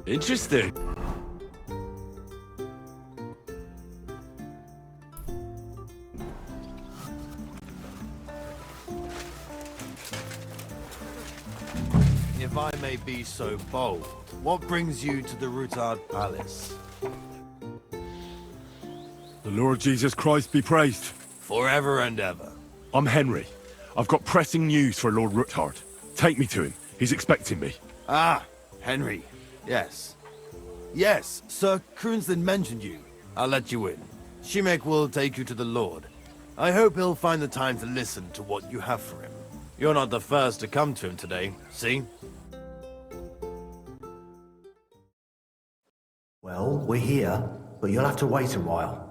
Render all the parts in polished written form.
Interesting. If I may be so bold, what brings you to the Ruthard Palace? The Lord Jesus Christ be praised. Forever and ever. I'm Henry. I've got pressing news for Lord Ruthard. Take me to him. He's expecting me. Ah, Henry. Yes. Yes, Sir Krunston mentioned you. I'll let you in. Shimek will take you to the Lord. I hope he'll find the time to listen to what you have for him. You're not the first to come to him today, see? Well, we're here, but you'll have to wait a while.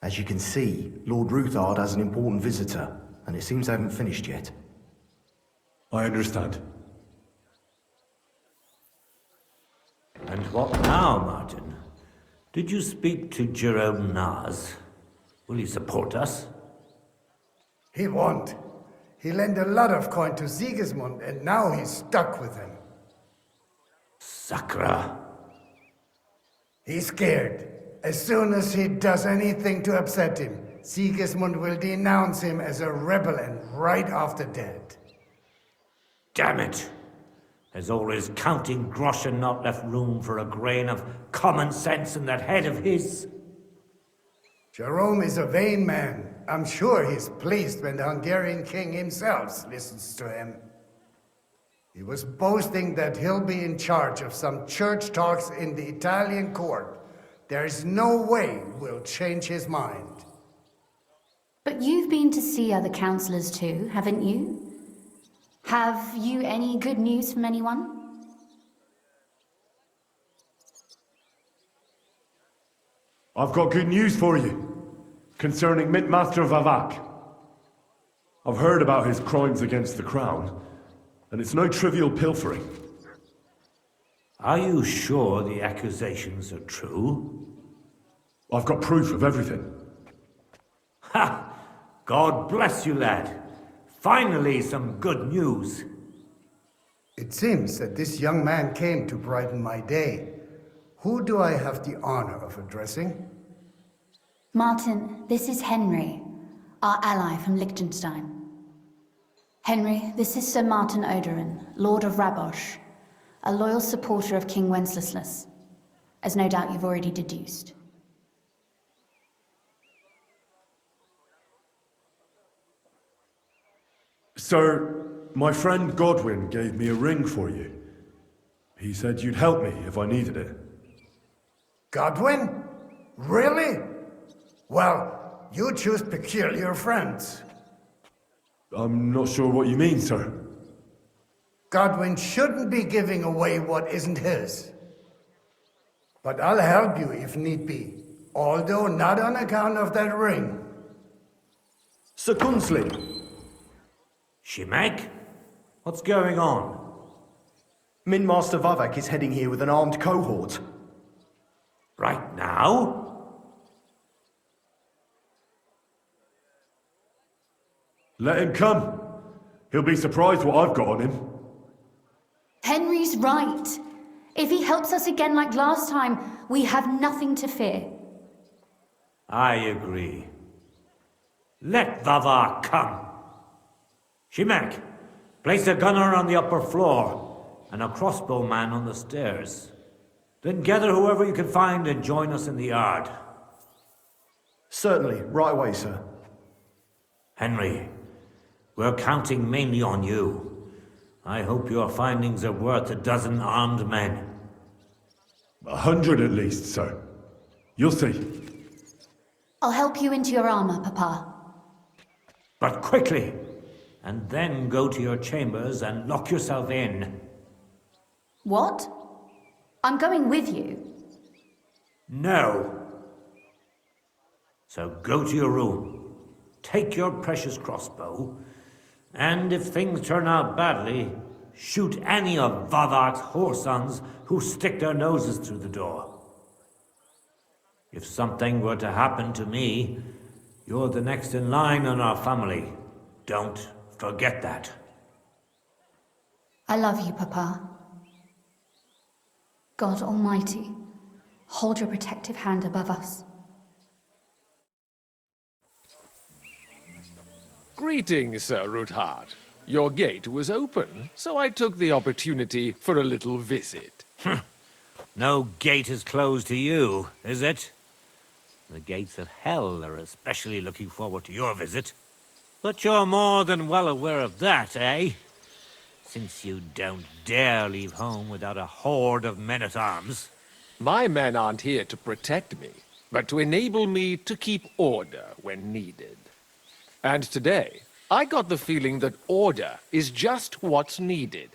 As you can see, Lord Ruthard has an important visitor, and it seems they haven't finished yet. I understand. And what now, Martin? Did you speak to Jerome Naz? Will he support us? He won't. He lent a lot of coin to Sigismund, and now he's stuck with him. Sakra. He's scared. As soon as he does anything to upset him, Sigismund will denounce him as a rebel and right after dead. Damn it! There's always counting groschen not left room for a grain of common sense in that head of his. Jerome is a vain man. I'm sure he's pleased when the Hungarian king himself listens to him. He was boasting that he'll be in charge of some church talks in the Italian court. There's no way we'll change his mind. But you've been to see other councillors too, haven't you? Have you any good news from anyone? I've got good news for you. Concerning Mintmaster Vavak. I've heard about his crimes against the crown, and it's no trivial pilfering. Are you sure the accusations are true? I've got proof of everything. Ha! God bless you, lad. Finally, some good news. It seems that this young man came to brighten my day. Who do I have the honor of addressing? Martin, this is Henry, our ally from Liechtenstein. Henry, this is Sir Martin Oderin, Lord of Rabosh, a loyal supporter of King Wenceslas, as no doubt you've already deduced. Sir, my friend Godwin gave me a ring for you. He said you'd help me if I needed it. Godwin? Really? Well, you choose peculiar friends. I'm not sure what you mean, sir. Godwin shouldn't be giving away what isn't his. But I'll help you if need be, although not on account of that ring. Sir Kunsley! Shimek? What's going on? Minmaster Vavak is heading here with an armed cohort. Right now? Let him come. He'll be surprised what I've got on him. Henry's right. If he helps us again like last time, we have nothing to fear. I agree. Let Vavar come. Shimek, place a gunner on the upper floor and a crossbowman on the stairs. Then gather whoever you can find and join us in the yard. Certainly, right away, sir. Henry, we're counting mainly on you. I hope your findings are worth a dozen armed men. 100 at least, sir. You'll see. I'll help you into your armor, Papa. But quickly, and then go to your chambers and lock yourself in. What? I'm going with you. No. So go to your room, take your precious crossbow, and if things turn out badly, shoot any of Vavark's whoresons who stick their noses through the door. If something were to happen to me, you're the next in line in our family. Don't forget that. I love you, Papa. God Almighty, hold your protective hand above us. Greetings, Sir Ruthard. Your gate was open, so I took the opportunity for a little visit. No gate is closed to you, is it? The gates of hell are especially looking forward to your visit. But you're more than well aware of that, eh? Since you don't dare leave home without a horde of men-at-arms. My men aren't here to protect me, but to enable me to keep order when needed. And today, I got the feeling that order is just what's needed.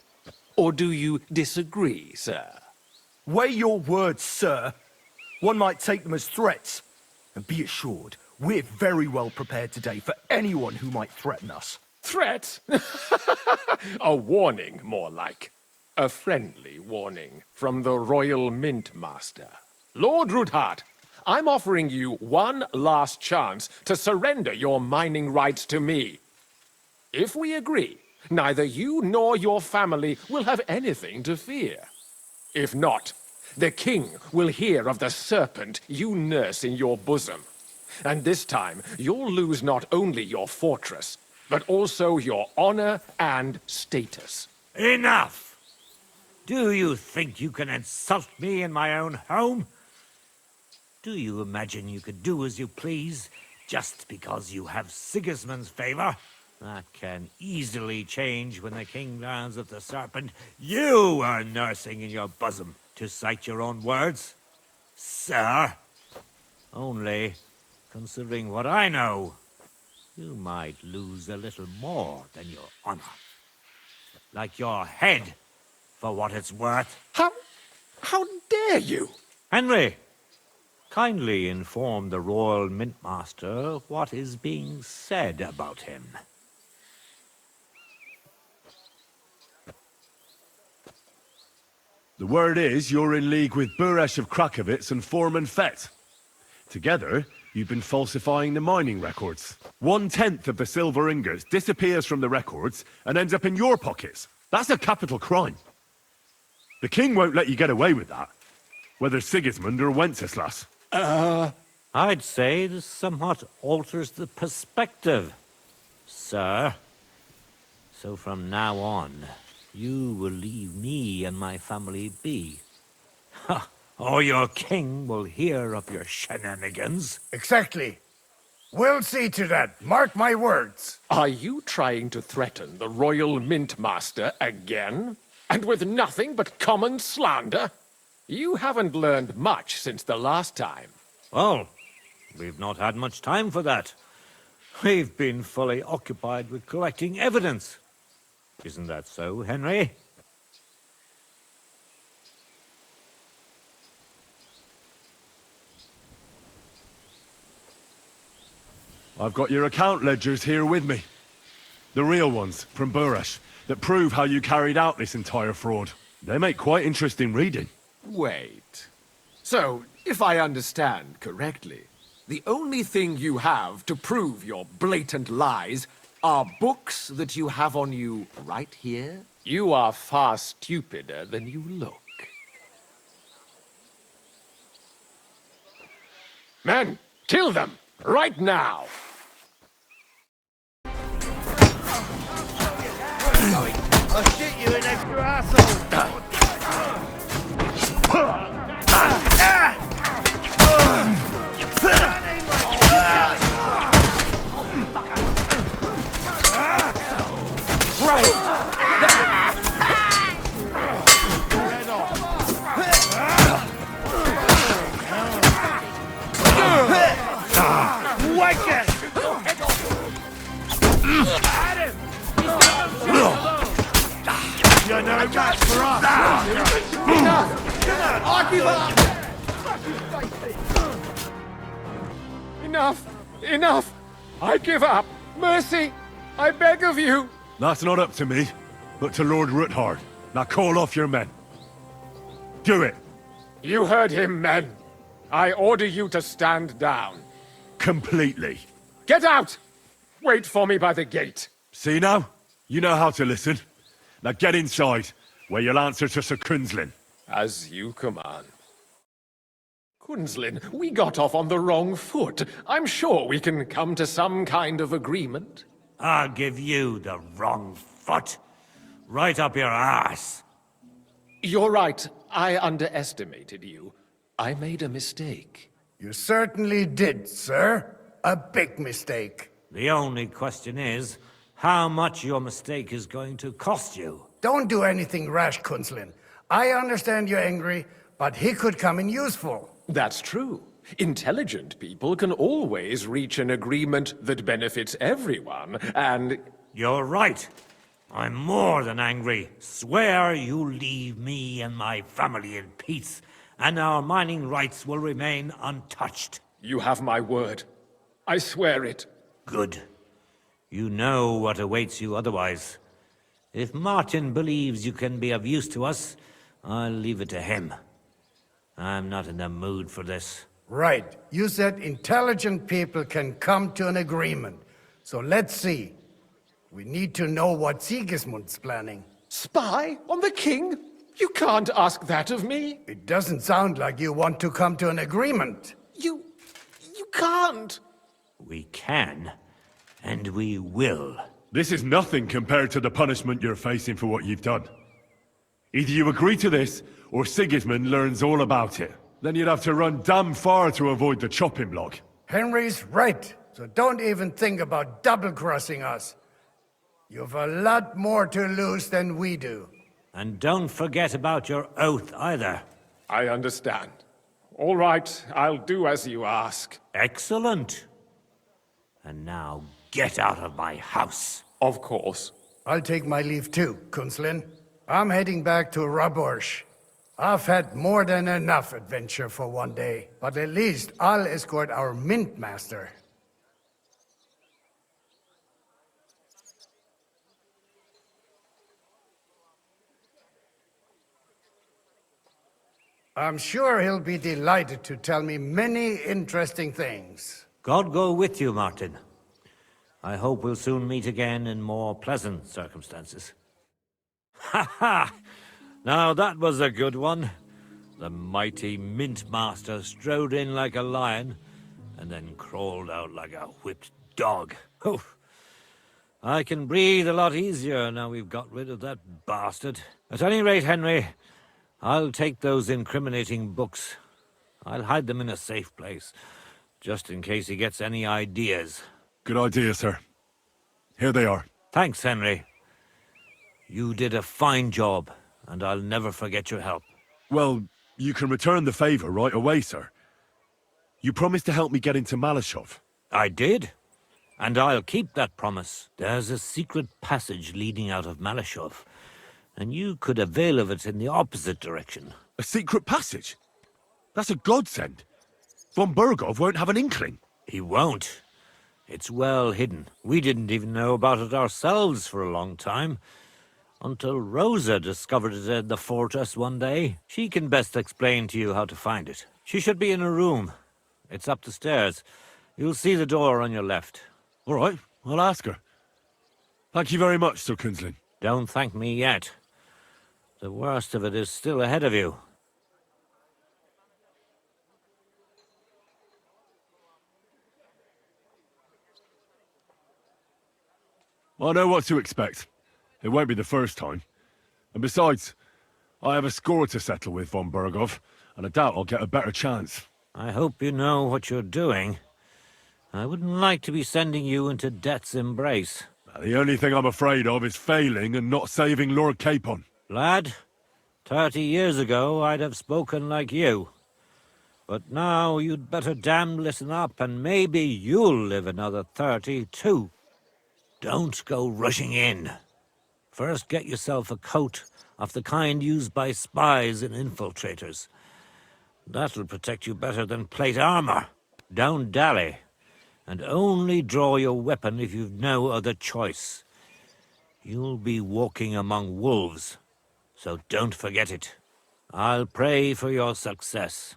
Or do you disagree, sir? Weigh your words, sir. One might take them as threats. And be assured, we're very well prepared today for anyone who might threaten us. Threat? A warning, more like. A friendly warning from the Royal Mint Master. Lord Ruthard, I'm offering you one last chance to surrender your mining rights to me. If we agree, neither you nor your family will have anything to fear. If not, the king will hear of the serpent you nurse in your bosom. And this time, you'll lose not only your fortress, but also your honor and status. Enough! Do you think you can insult me in my own home? Do you imagine you could do as you please, just because you have Sigismund's favor? That can easily change when the king learns of the serpent you are nursing in your bosom, to cite your own words. Sir, only, considering what I know, you might lose a little more than your honor. Like your head, for what it's worth. How dare you? Henry, kindly inform the Royal Mintmaster what is being said about him. The word is you're in league with Buresh of Krakowitz and Foreman Fett. Together, you've been falsifying the mining records. 1/10 of the silver ingots disappears from the records and ends up in your pockets. That's a capital crime. The king won't let you get away with that, whether Sigismund or Wenceslas. I'd say this somewhat alters the perspective, sir. So from now on, you will leave me and my family be. Ha! Or your king will hear of your shenanigans. Exactly. We'll see to that. Mark my words. Are you trying to threaten the Royal Mint Master again? And with nothing but common slander? You haven't learned much since the last time. Well, we've not had much time for that. We've been fully occupied with collecting evidence. Isn't that so, Henry? I've got your account ledgers here with me. The real ones, from Buresh, that prove how you carried out this entire fraud. They make quite interesting reading. Wait. So, if I understand correctly, the only thing you have to prove your blatant lies are books that you have on you right here? You are far stupider than you look. Men, kill them! Right now! I'll shit you an extra asshole! You're no match for us! I give up! Enough! Enough! I give up! Mercy! I beg of you! That's not up to me, but to Lord Ruthard. Now call off your men. Do it! You heard him, men. I order you to stand down. Completely. Get out! Wait for me by the gate. See now? You know how to listen. Now get inside, where you'll answer to Sir Kunzlin. As you command. Quinslin, we got off on the wrong foot. I'm sure we can come to some kind of agreement. I'll give you the wrong foot. Right up your ass. You're right. I underestimated you. I made a mistake. You certainly did, sir. A big mistake. The only question is, how much your mistake is going to cost you. Don't do anything rash, Kunslin. I understand you're angry, but he could come in useful. That's true. Intelligent people can always reach an agreement that benefits everyone, and... You're right. I'm more than angry. Swear you leave me and my family in peace, and our mining rights will remain untouched. You have my word. I swear it. Good. You know what awaits you otherwise. If Martin believes you can be of use to us, I'll leave it to him. I'm not in the mood for this. Right. You said intelligent people can come to an agreement. So let's see. We need to know what Sigismund's planning. Spy on the king? You can't ask that of me. It doesn't sound like you want to come to an agreement. You can't. We can, and we will. This is nothing compared to the punishment you're facing for what you've done. Either you agree to this, or Sigismund learns all about it. Then you'd have to run damn far to avoid the chopping block. Henry's right. So don't even think about double-crossing us. You've a lot more to lose than we do. And don't forget about your oath either. I understand. All right, I'll do as you ask. Excellent. And now get out of my house. Of course. I'll take my leave too, Kunslin. I'm heading back to Raborsh. I've had more than enough adventure for one day, but at least I'll escort our mint master. I'm sure he'll be delighted to tell me many interesting things. God go with you, Martin. I hope we'll soon meet again in more pleasant circumstances. Ha ha! Now that was a good one. The mighty Mint Master strode in like a lion, and then crawled out like a whipped dog. Oof. I can breathe a lot easier now we've got rid of that bastard. At any rate, Henry, I'll take those incriminating books. I'll hide them in a safe place, just in case he gets any ideas. Good idea, sir. Here they are. Thanks, Henry. You did a fine job, and I'll never forget your help. Well, you can return the favor right away, sir. You promised to help me get into Malashov. I did, and I'll keep that promise. There's a secret passage leading out of Malashov, and you could avail of it in the opposite direction. A secret passage? That's a godsend. Von Burgov won't have an inkling. He won't. It's well hidden. We didn't even know about it ourselves for a long time, until Rosa discovered it in the fortress one day. She can best explain to you how to find it. She should be in a room. It's up the stairs. You'll see the door on your left. All right, I'll ask her. Thank you very much, Sir Kunslin. Don't thank me yet. The worst of it is still ahead of you. I know what to expect. It won't be the first time. And besides, I have a score to settle with Von Burgov, and I doubt I'll get a better chance. I hope you know what you're doing. I wouldn't like to be sending you into death's embrace. The only thing I'm afraid of is failing and not saving Lord Capon. Lad, 30 years ago I'd have spoken like you. But now you'd better damn listen up, and maybe you'll live another 30 too. Don't go rushing in. First get yourself a coat of the kind used by spies and infiltrators. That'll protect you better than plate armor. Don't dally, and only draw your weapon if you've no other choice. You'll be walking among wolves, so don't forget it. I'll pray for your success.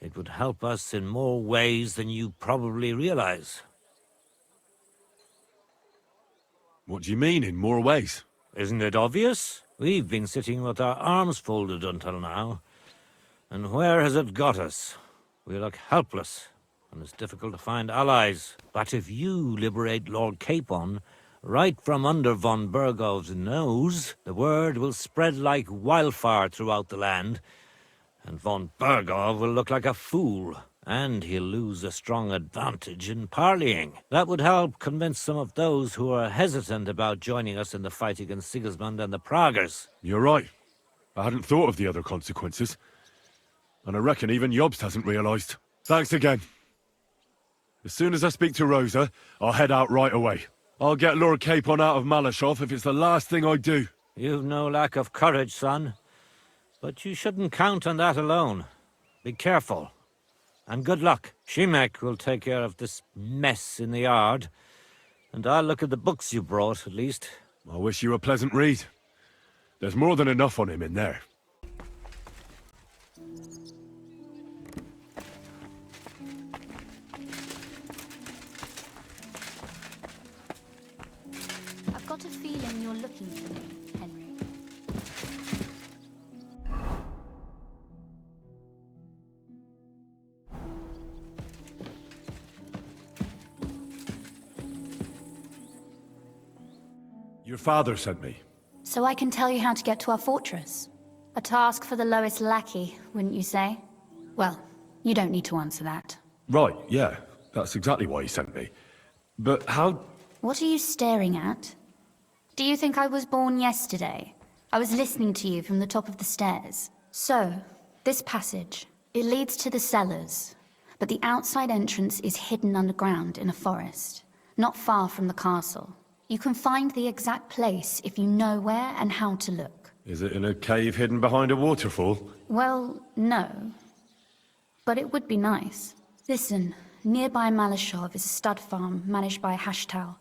It would help us in more ways than you probably realize. What do you mean, in more ways? Isn't it obvious? We've been sitting with our arms folded until now. And where has it got us? We look helpless, and it's difficult to find allies. But if you liberate Lord Capon, right from under von Burgov's nose, the word will spread like wildfire throughout the land, and von Burgov will look like a fool, and he'll lose a strong advantage in parleying. That would help convince some of those who are hesitant about joining us in the fight against Sigismund and the Praguers. You're right. I hadn't thought of the other consequences. And I reckon even Jobst hasn't realized. Thanks again. As soon as I speak to Rosa, I'll head out right away. I'll get Lord Capon out of Malashov if it's the last thing I do. You've no lack of courage, son. But you shouldn't count on that alone. Be careful. And good luck. Shimek will take care of this mess in the yard. And I'll look at the books you brought, at least. I wish you a pleasant read. There's more than enough on him in there. I've got a feeling you're looking for me, Henry. Your father sent me. So I can tell you how to get to our fortress. A task for the lowest lackey, wouldn't you say? Well, you don't need to answer that. Right, yeah. That's exactly why he sent me. But how... What are you staring at? Do you think I was born yesterday? I was listening to you from the top of the stairs. So, this passage, it leads to the cellars, but the outside entrance is hidden underground in a forest, not far from the castle. You can find the exact place if you know where and how to look. Is it in a cave hidden behind a waterfall? Well, no. But it would be nice. Listen, nearby Malashov is a stud farm managed by Hashtal,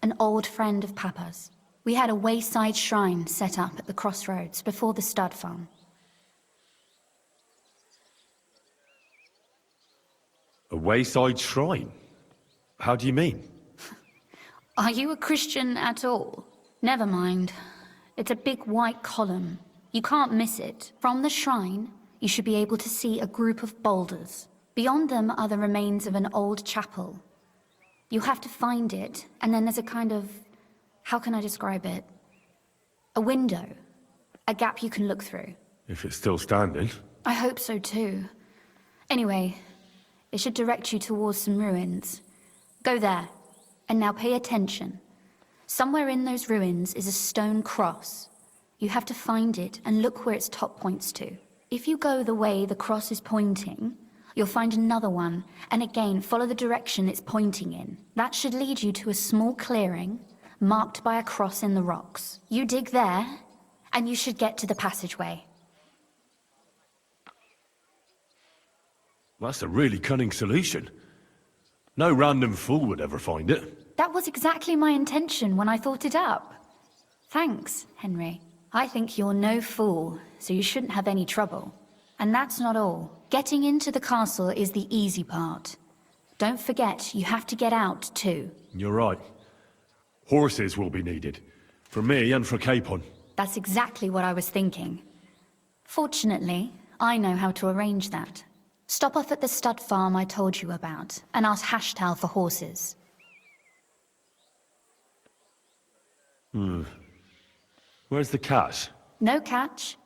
an old friend of Papa's. We had a wayside shrine set up at the crossroads before the stud farm. A wayside shrine? How do you mean? Are you a Christian at all? Never mind. It's a big white column. You can't miss it. From the shrine, you should be able to see a group of boulders. Beyond them are the remains of an old chapel. You have to find it, and then there's a kind of... how can I describe it? A window. A gap you can look through. If it's still standing. I hope so too. Anyway, it should direct you towards some ruins. Go there. And now pay attention. Somewhere in those ruins is a stone cross. You have to find it and look where its top points to. If you go the way the cross is pointing, you'll find another one, and again follow the direction it's pointing in. That should lead you to a small clearing, marked by a cross in the rocks. You dig there, and you should get to the passageway. That's a really cunning solution. No random fool would ever find it. That was exactly my intention when I thought it up. Thanks, Henry. I think you're no fool, so you shouldn't have any trouble. And that's not all. Getting into the castle is the easy part. Don't forget, you have to get out too. You're right. Horses will be needed. For me and for Capon. That's exactly what I was thinking. Fortunately, I know how to arrange that. Stop off at the stud farm I told you about, and ask Hashtal for horses. Where's the catch? No catch.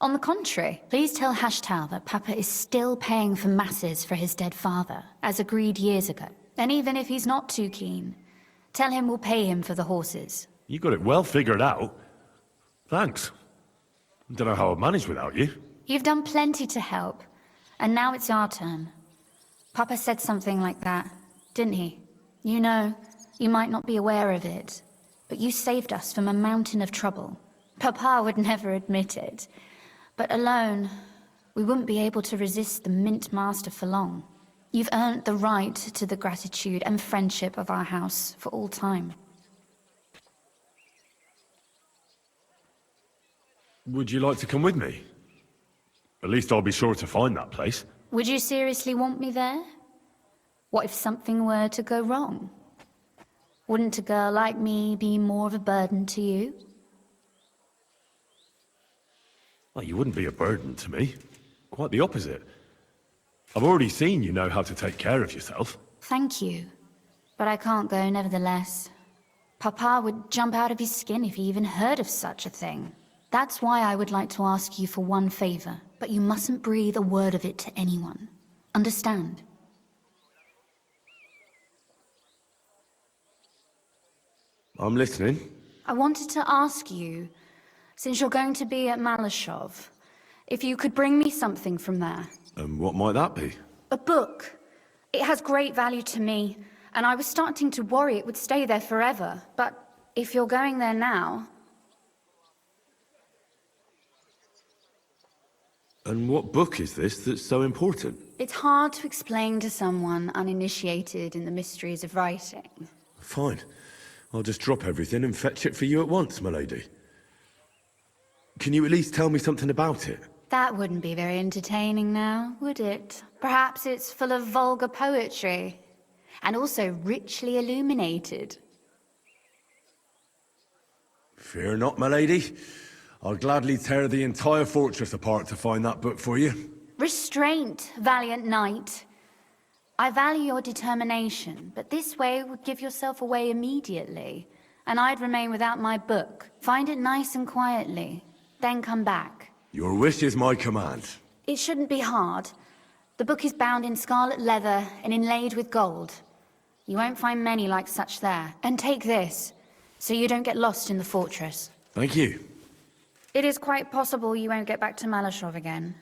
On the contrary, please tell Hashtal that Papa is still paying for masses for his dead father, as agreed years ago. And even if he's not too keen, tell him we'll pay him for the horses. You got it well figured out. Thanks. Don't know how I'd manage without you. You've done plenty to help, and now it's our turn. Papa said something like that, didn't he? You know, you might not be aware of it, but you saved us from a mountain of trouble. Papa would never admit it, but alone, we wouldn't be able to resist the Mint Master for long. You've earned the right to the gratitude and friendship of our house for all time. Would you like to come with me? At least I'll be sure to find that place. Would you seriously want me there? What if something were to go wrong? Wouldn't a girl like me be more of a burden to you? Well, you wouldn't be a burden to me. Quite the opposite. I've already seen you know how to take care of yourself. Thank you. But I can't go nevertheless. Papa would jump out of his skin if he even heard of such a thing. That's why I would like to ask you for one favor, but you mustn't breathe a word of it to anyone. Understand? I'm listening. I wanted to ask you, since you're going to be at Malashov, if you could bring me something from there. And what might that be? A book. It has great value to me, and I was starting to worry it would stay there forever. But if you're going there now... And what book is this that's so important? It's hard to explain to someone uninitiated in the mysteries of writing. Fine. I'll just drop everything and fetch it for you at once, my lady. Can you at least tell me something about it? That wouldn't be very entertaining now, would it? Perhaps it's full of vulgar poetry, and also richly illuminated. Fear not, my lady. I'll gladly tear the entire fortress apart to find that book for you. Restraint, valiant knight. I value your determination, but this way would give yourself away immediately, and I'd remain without my book. Find it nice and quietly, then come back. Your wish is my command. It shouldn't be hard. The book is bound in scarlet leather and inlaid with gold. You won't find many like such there. And take this, so you don't get lost in the fortress. Thank you. It is quite possible you won't get back to Malashov again.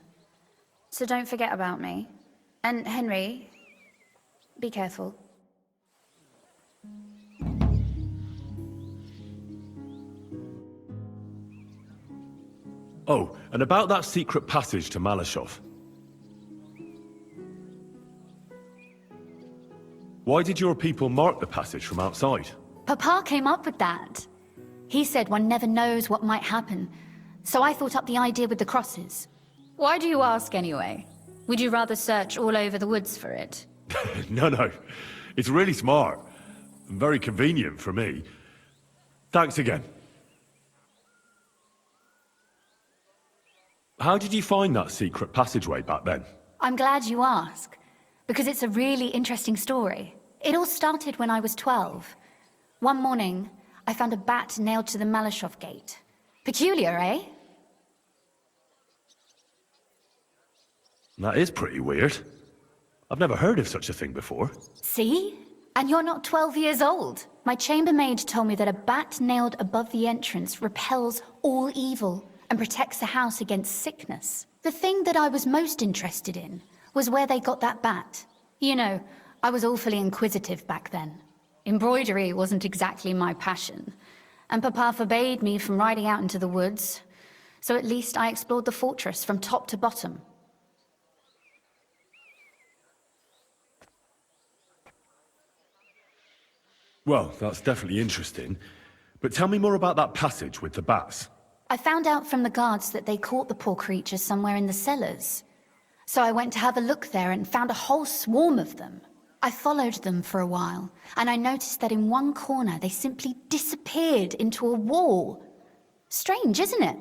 So don't forget about me. And Henry, be careful. Oh, and about that secret passage to Malashov. Why did your people mark the passage from outside? Papa came up with that. He said one never knows what might happen, so I thought up the idea with the crosses. Why do you ask anyway? Would you rather search all over the woods for it? No. It's really smart. And very convenient for me. Thanks again. How did you find that secret passageway back then? I'm glad you ask, because it's a really interesting story. It all started when I was 12. One morning, I found a bat nailed to the Malashov gate. Peculiar, eh? That is pretty weird. I've never heard of such a thing before. See? And you're not 12 years old. My chambermaid told me that a bat nailed above the entrance repels all evil and protects the house against sickness. The thing that I was most interested in was where they got that bat. You know, I was awfully inquisitive back then. Embroidery wasn't exactly my passion, and Papa forbade me from riding out into the woods, so at least I explored the fortress from top to bottom. Well, that's definitely interesting. But tell me more about that passage with the bats. I found out from the guards that they caught the poor creatures somewhere in the cellars. So I went to have a look there and found a whole swarm of them. I followed them for a while, and I noticed that in one corner they simply disappeared into a wall. Strange, isn't it?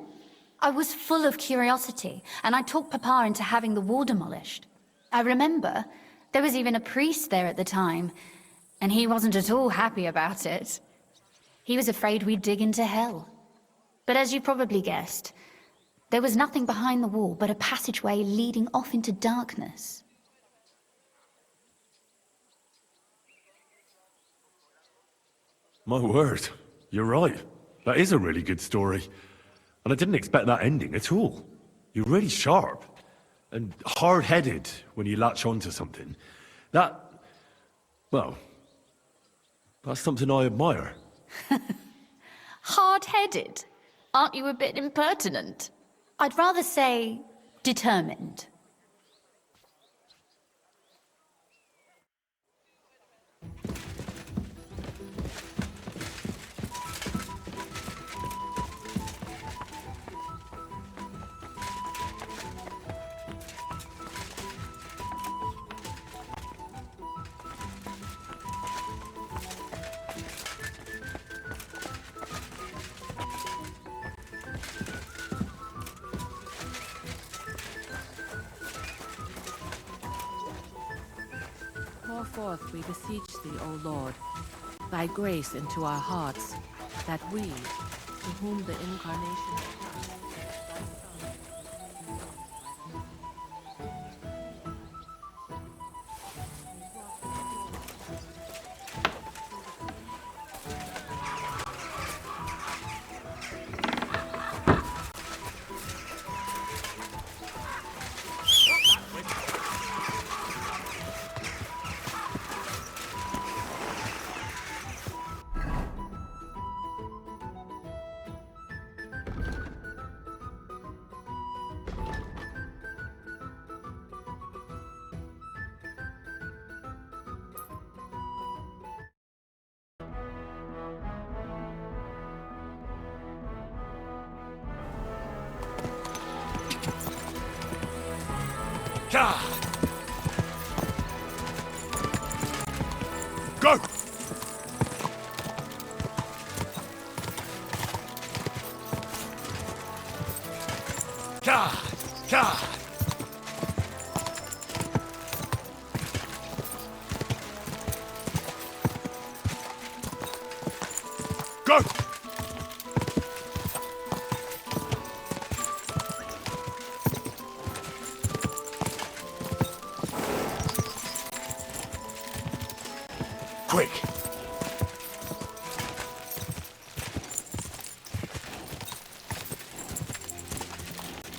I was full of curiosity, and I talked Papa into having the wall demolished. I remember there was even a priest there at the time, and he wasn't at all happy about it. He was afraid we'd dig into hell. But as you probably guessed, there was nothing behind the wall but a passageway leading off into darkness. My word, you're right. That is a really good story. And I didn't expect that ending at all. You're really sharp and hard-headed when you latch onto something. Well, that's something I admire. Hard-headed? Aren't you a bit impertinent? I'd rather say determined. forth we beseech thee, O Lord, thy grace into our hearts, that we, to whom the incarnation of Christ, thy Son, Ka! Go! Ka! Ka! Go! Quick!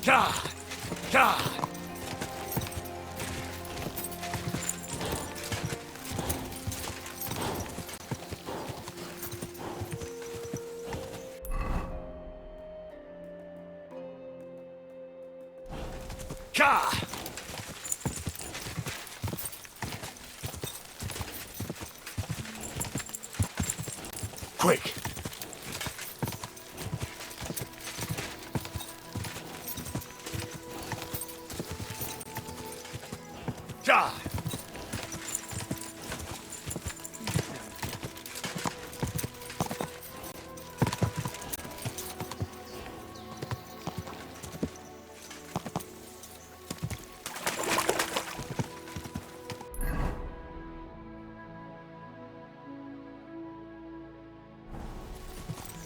Ka! Ka! Ka! Quick! Die!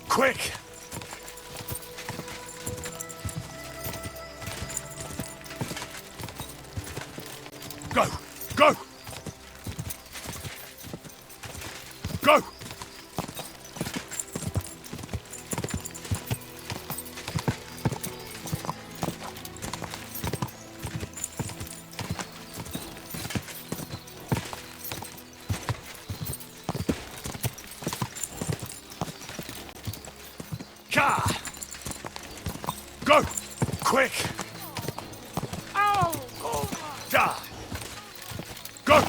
Quick! Go! Go! Go! Ka! Go! Quick! Ow! Oh. Die! Go!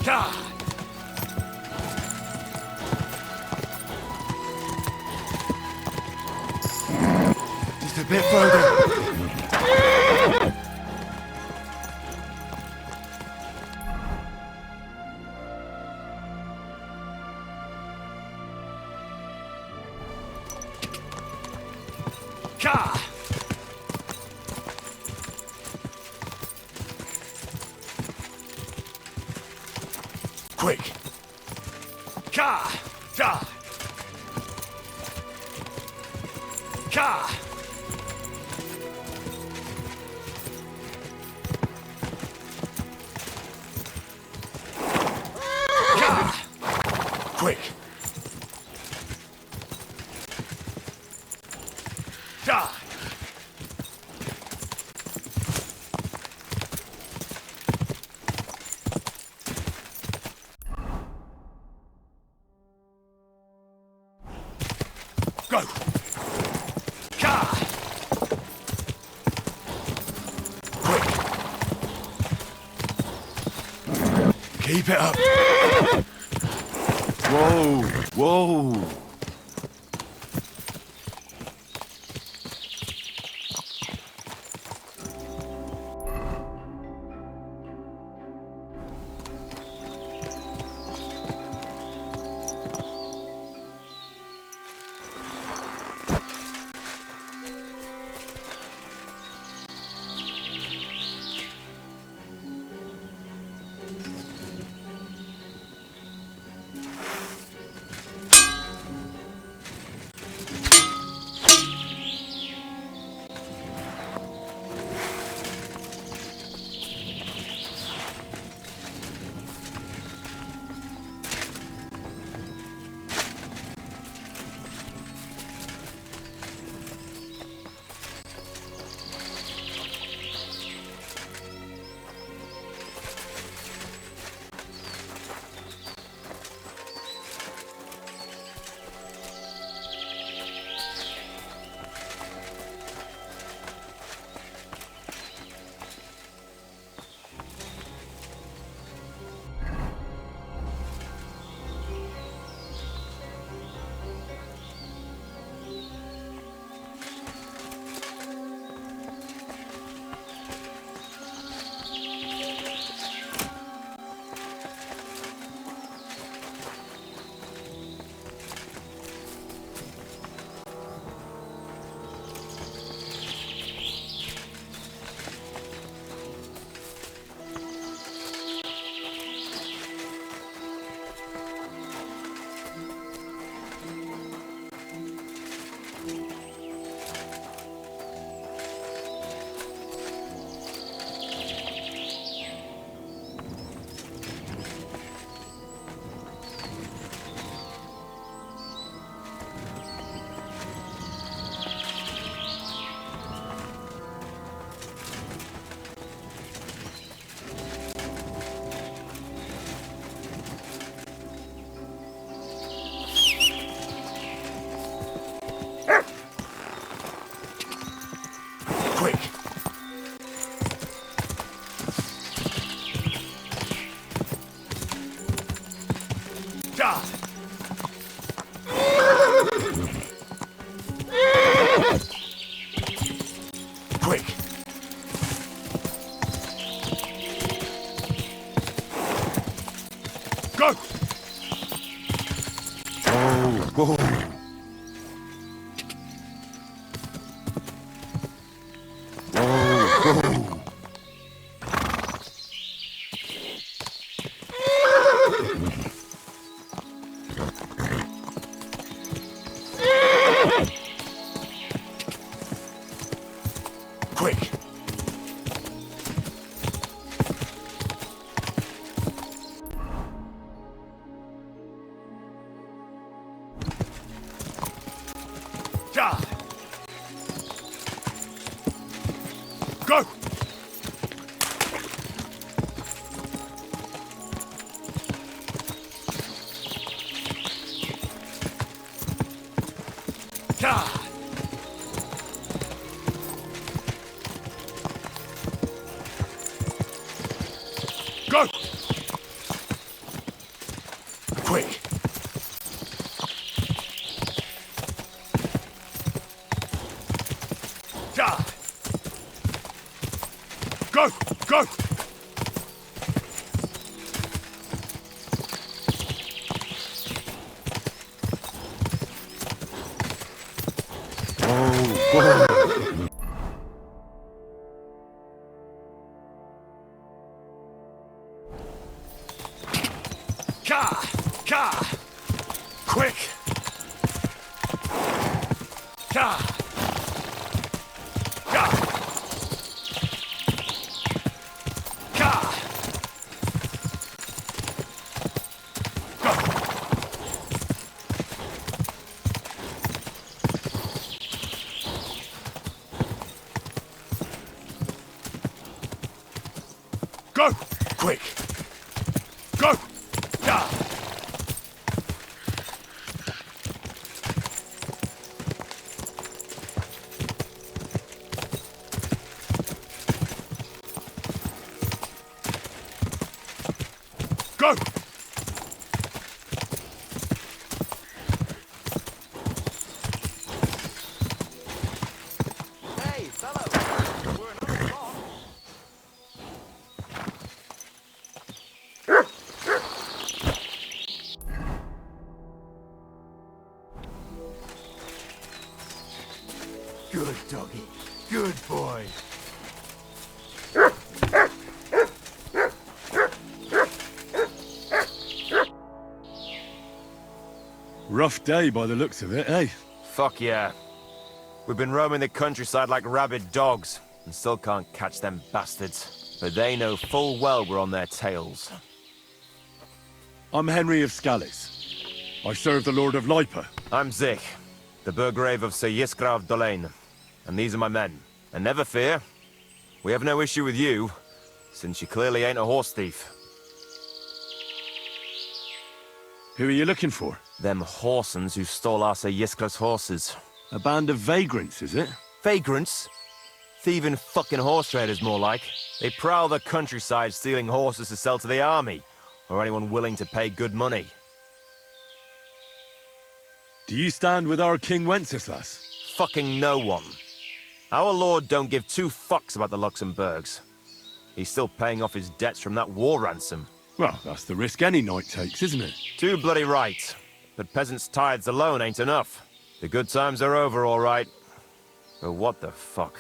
Ka! Just a bit further. Ka! Quick! Ka! Die! Ka! Ka! Quick! Die! Go! Ka! Quick! Keep it up! Whoa! Whoa! Quick! Go! Whoa! Quick! Go! Go! Quick! Go! Go! Quick! Go! Quick! Go! Go! Hey, fellow! We're another song. Good doggy. Good boy. Rough day by the looks of it, eh? Fuck yeah. We've been roaming the countryside like rabid dogs, and still can't catch them bastards. But they know full well we're on their tails. I'm Henry of Scallis. I serve the Lord of Lipa. I'm Zich, the Burgrave of Sir Yiskra of Dolain. And these are my men. And never fear, we have no issue with you, since you clearly ain't a horse thief. Who are you looking for? Them horsens who stole our Sir Yiskra's horses. A band of vagrants, is it? Vagrants? Thieving fucking horse traders, more like. They prowl the countryside stealing horses to sell to the army, or anyone willing to pay good money. Do you stand with our King Wenceslas? Fucking no one. Our lord don't give two fucks about the Luxembourgs. He's still paying off his debts from that war ransom. Well, that's the risk any knight takes, isn't it? Too bloody right. But peasants' tithes alone ain't enough. The good times are over, all right. But what the fuck?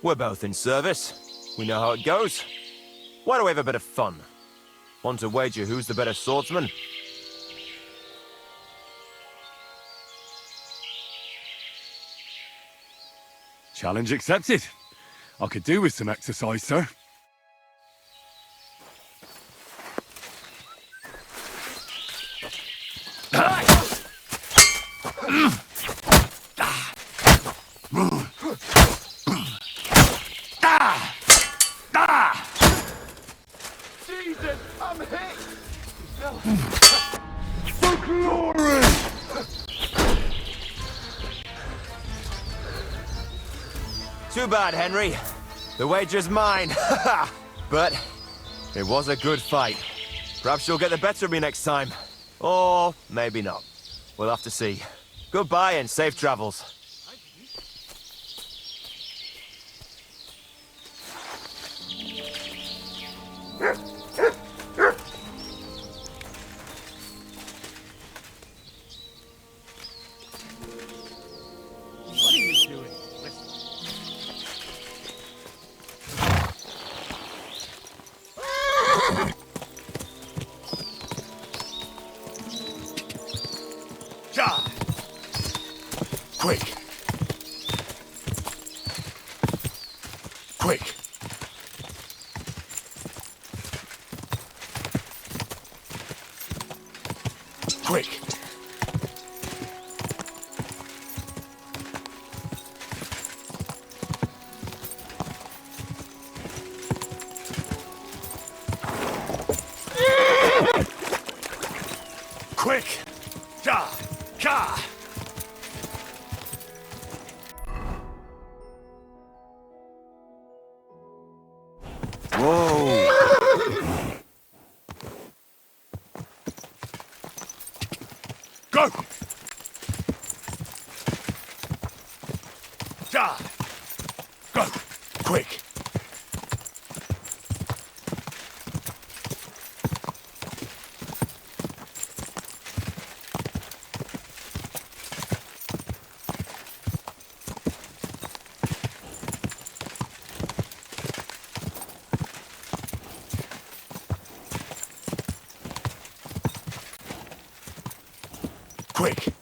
We're both in service. We know how it goes. Why don't we have a bit of fun? Want to wager who's the better swordsman? Challenge accepted. I could do with some exercise, sir. Jesus, I'm hit! Too bad, Henry. The wager's mine. But it was a good fight. Perhaps you'll get the better of me next time. Or maybe not. We'll have to see. Goodbye and safe travels. Quick! Quick! Quick! Quick! Ja! Ja! Whoa! Go! Ja! Go! Quick! Quick!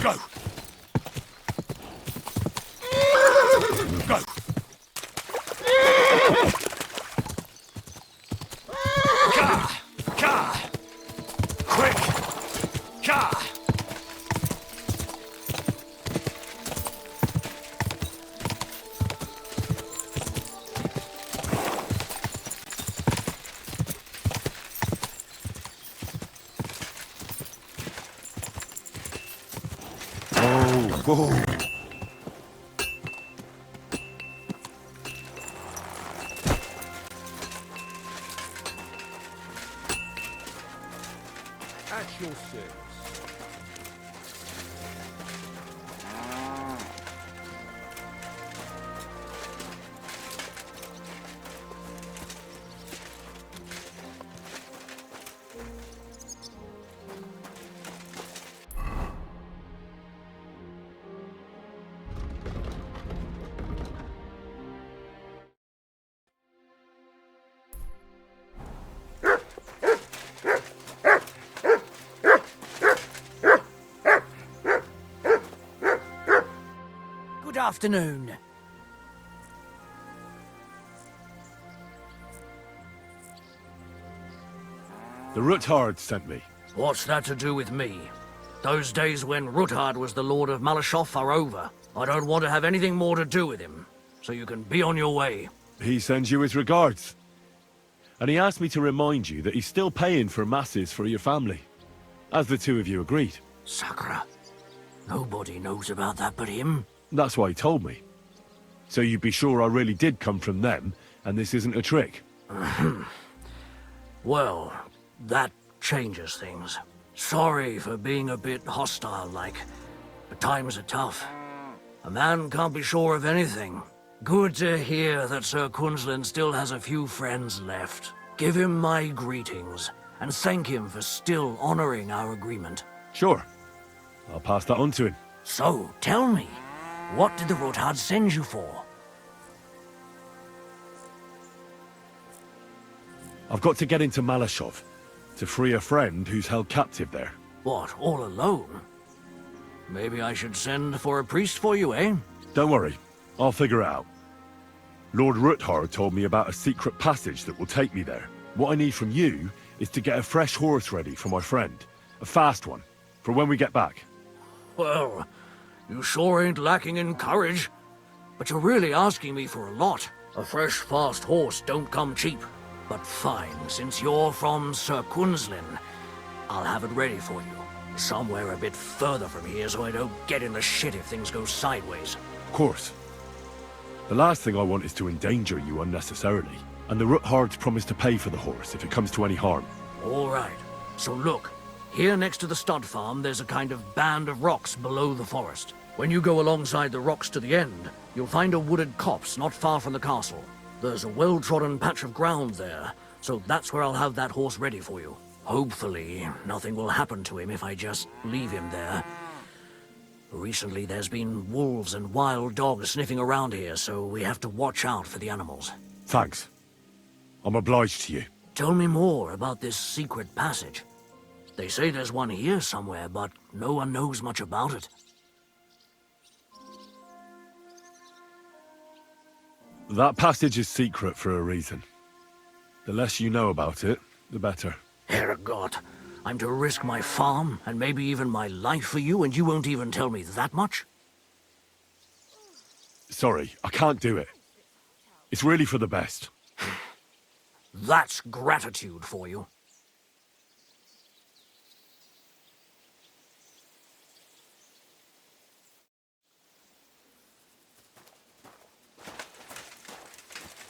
Go! Go! Ka! Ka! Quick! Ka! Whoa! At your service. Good afternoon. The Ruthard sent me. What's that to do with me? Those days when Ruthard was the Lord of Malashoff are over. I don't want to have anything more to do with him, so you can be on your way. He sends you his regards. And he asked me to remind you that he's still paying for masses for your family, as the two of you agreed. Sakura. Nobody knows about that but him. That's why he told me. So you'd be sure I really did come from them, and this isn't a trick. Well, that changes things. Sorry for being a bit hostile-like, but times are tough. A man can't be sure of anything. Good to hear that Sir Quinlan still has a few friends left. Give him my greetings, and thank him for still honoring our agreement. Sure. I'll pass that on to him. So, tell me, what did the Ruthard send you for? I've got to get into Malashov, to free a friend who's held captive there. What, all alone? Maybe I should send for a priest for you, eh? Don't worry, I'll figure it out. Lord Ruthard told me about a secret passage that will take me there. What I need from you is to get a fresh horse ready for my friend. A fast one, for when we get back. Well, you sure ain't lacking in courage. But you're really asking me for a lot. A fresh, fast horse don't come cheap. But fine, since you're from Sir Quinslin, I'll have it ready for you. Somewhere a bit further from here so I don't get in the shit if things go sideways. Of course. The last thing I want is to endanger you unnecessarily. And the Ruthards promise to pay for the horse if it comes to any harm. All right. So look, here next to the stud farm, there's a kind of band of rocks below the forest. When you go alongside the rocks to the end, you'll find a wooded copse not far from the castle. There's a well-trodden patch of ground there, so that's where I'll have that horse ready for you. Hopefully, nothing will happen to him if I just leave him there. Recently, there's been wolves and wild dogs sniffing around here, so we have to watch out for the animals. Thanks. I'm obliged to you. Tell me more about this secret passage. They say there's one here somewhere, but no one knows much about it. That passage is secret for a reason. The less you know about it, the better. Herregott, I'm to risk my farm and maybe even my life for you, and you won't even tell me that much? Sorry, I can't do it. It's really for the best. That's gratitude for you.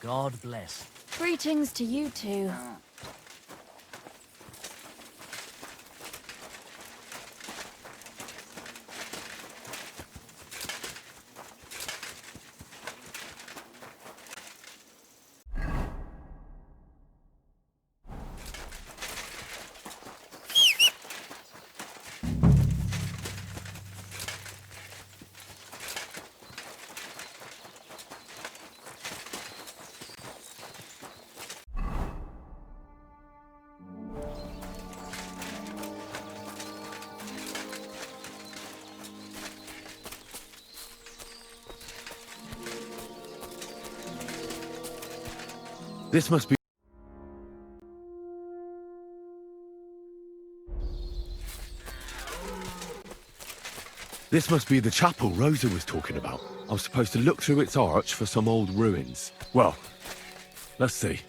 God bless. Greetings to you too. This must be... This must be the chapel Rosa was talking about. I was supposed to look through its arch for some old ruins. Well, let's see.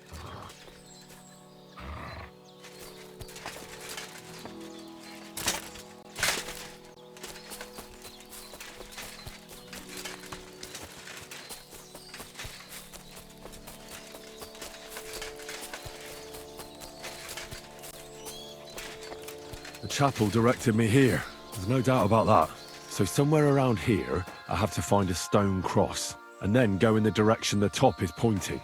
The chapel directed me here. There's no doubt about that. So somewhere around here, I have to find a stone cross, and then go in the direction the top is pointing.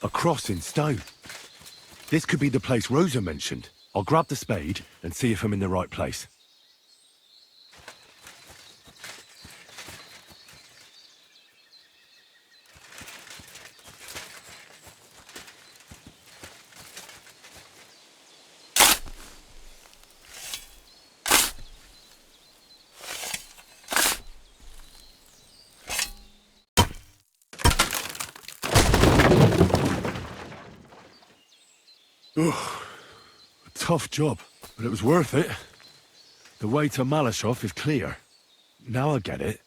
A cross in stone. This could be the place Rosa mentioned. I'll grab the spade and see if I'm in the right place. Ugh, a tough job, but it was worth it. The way to Malashov is clear. Now I get it.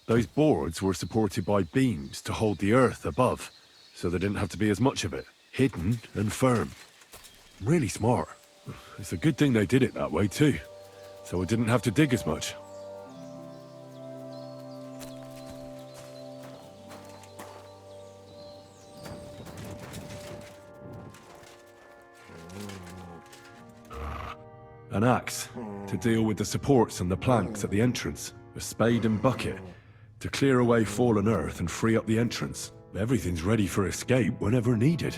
Those boards were supported by beams to hold the earth above. so there didn't have to be as much of it. Hidden and firm. Really smart. It's a good thing they did it that way too, so it didn't have to dig as much. An axe to deal with the supports and the planks at the entrance. A spade and bucket to clear away fallen earth and free up the entrance. Everything's ready for escape whenever needed.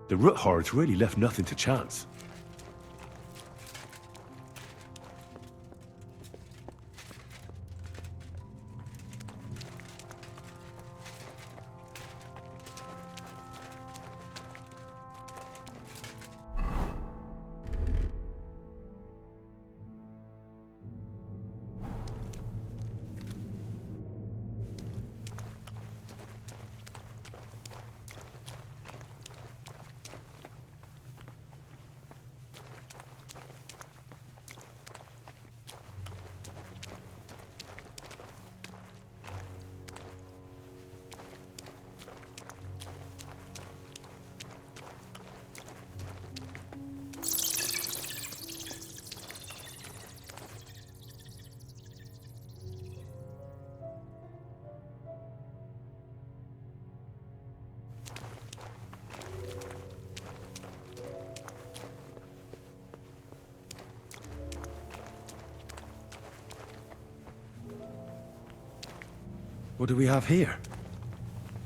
The Ruthards really left nothing to chance. What do we have here?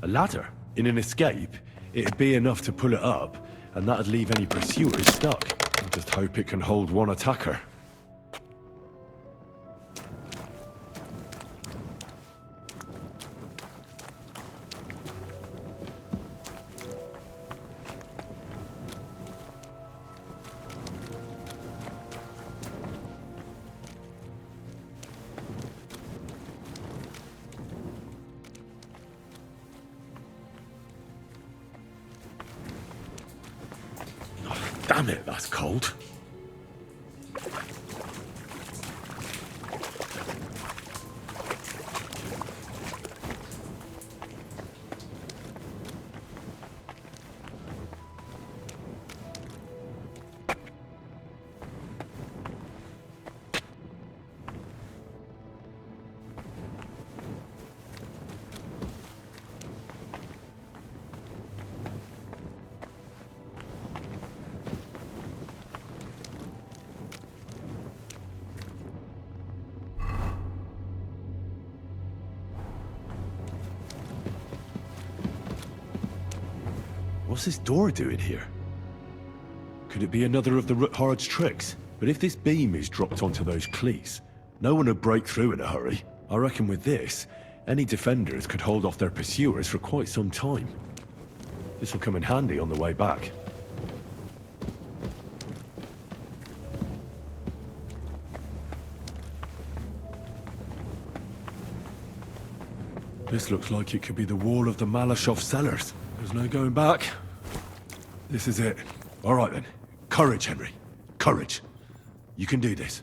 A ladder? In an escape, it'd be enough to pull it up, and that'd leave any pursuers stuck. I just hope it can hold one attacker. Damn it, that's cold. What's this door doing here? Could it be another of the Ruthard's tricks? But if this beam is dropped onto those cleats, no one would break through in a hurry. I reckon with this, any defenders could hold off their pursuers for quite some time. This will come in handy on the way back. This looks like it could be the wall of the Malashov cellars. There's no going back. This is it. All right then. Courage, Henry. Courage. You can do this.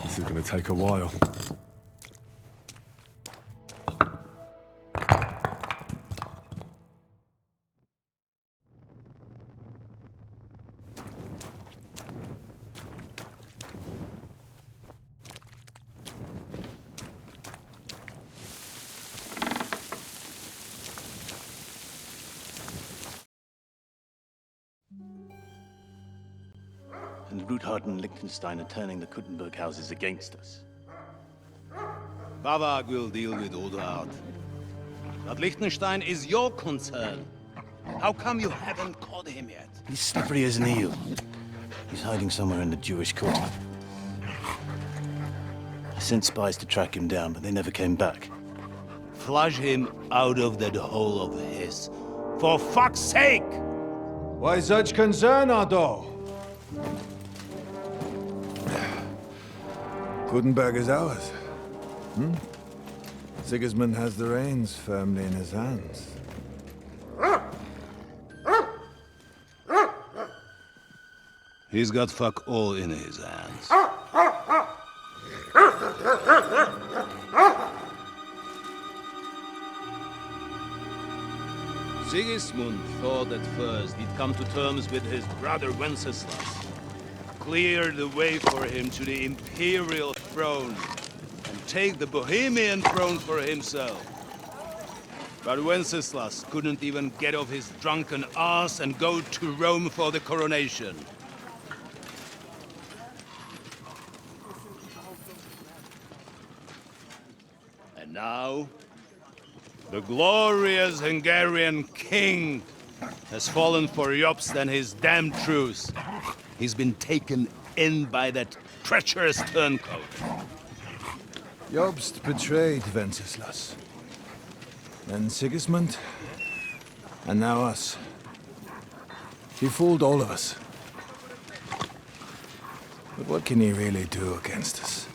This is going to take a while. And Ruthard and Liechtenstein are turning the Kuttenberg houses against us. Bavag will deal with Ruthard. But Liechtenstein is your concern. How come you haven't caught him yet? He's slippery as an eel. He's hiding somewhere in the Jewish quarter. I sent spies to track him down, but they never came back. Flush him out of that hole of his. For fuck's sake! Why such concern, Ardo? Kuttenberg is ours. Sigismund has the reins firmly in his hands. He's got fuck all in his hands. Sigismund thought at first he'd come to terms with his brother Wenceslas, clear the way for him to the imperial throne, and take the Bohemian throne for himself. But Wenceslas couldn't even get off his drunken ass and go to Rome for the coronation. And now, the glorious Hungarian king has fallen for Jobst and his damned truce. He's been taken in by that treacherous turncoat. Jobst betrayed Wenceslas. Then Sigismund, and now us. He fooled all of us. But what can he really do against us,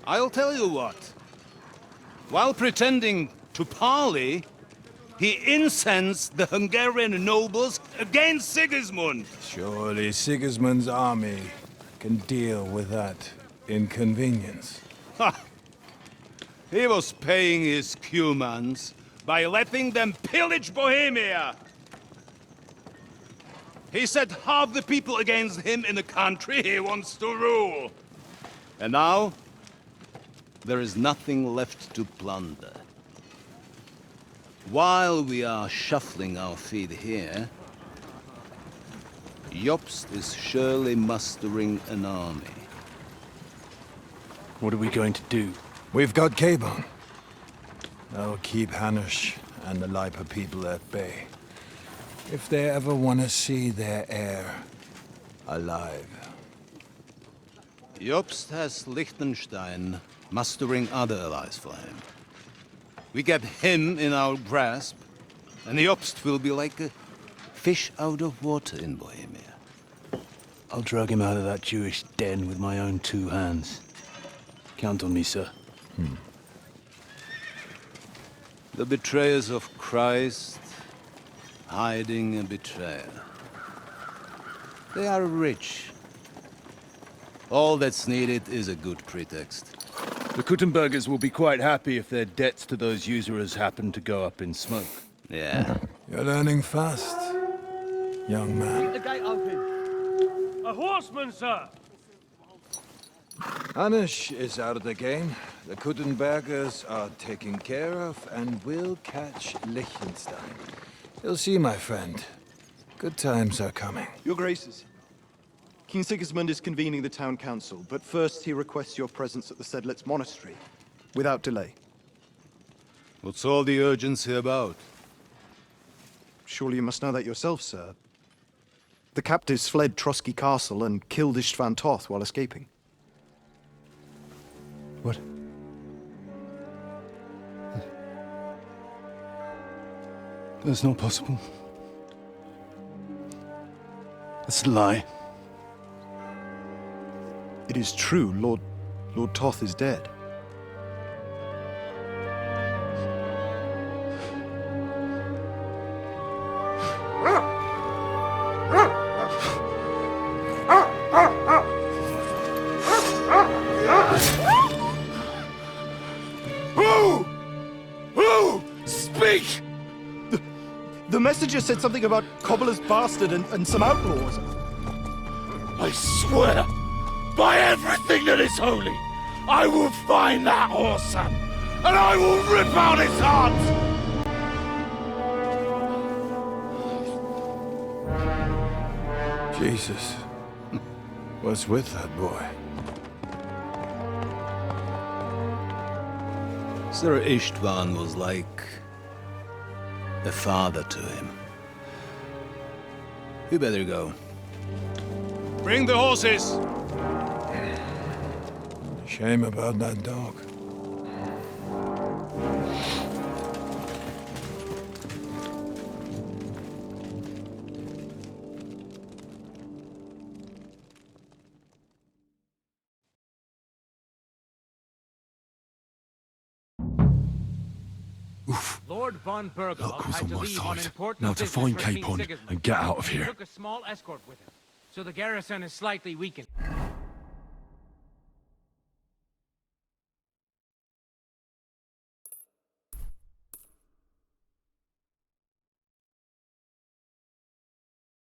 I'll tell you what. While pretending to parley, he incensed the Hungarian nobles against Sigismund. Surely Sigismund's army can deal with that inconvenience. Ha! He was paying his Cumans by letting them pillage Bohemia. He set half the people against him in the country he wants to rule. And now, there is nothing left to plunder. While we are shuffling our feet here, Jobst is surely mustering an army. What are we going to do? We've got Capon. That'll keep Hanush and the Lipa people at bay. If they ever want to see their heir alive. Jobst has Liechtenstein mustering other allies for him. We get him in our grasp, and Jobst will be like a fish out of water in Bohemia. I'll drag him out of that Jewish den with my own 2 hands. Count on me, sir. The betrayers of Christ, hiding a betrayer. They are rich. All that's needed is a good pretext. The Kuttenbergers will be quite happy if their debts to those usurers happen to go up in smoke. Yeah. You're learning fast, young man. The gate open. A horseman, sir! Hanush is out of the game. The Kuttenbergers are taken care of and will catch Liechtenstein. You'll see, my friend. Good times are coming. Your Graces, King Sigismund is convening the town council, but first he requests your presence at the Sedlitz monastery, without delay. What's all the urgency about? Surely you must know that yourself, sir. The captives fled Trotsky Castle and killed Istvan Toth while escaping. What? That's not possible. That's a lie. It is true, Lord Toth is dead. Who? Speak! The messenger said something about Cobbler's bastard and some outlaws. I swear, by everything that is holy, I will find that whoreson, and I will rip out his heart! Jesus. What's with that boy? Sir Istvan was like a father to him. You better go. Bring the horses! Shame about that dog. Lord von Bergel Luck was had on to my leave on side. important Now to business find for King Capon Sigismund. and get out of He here. took a small escort with him, so the garrison is slightly weakened.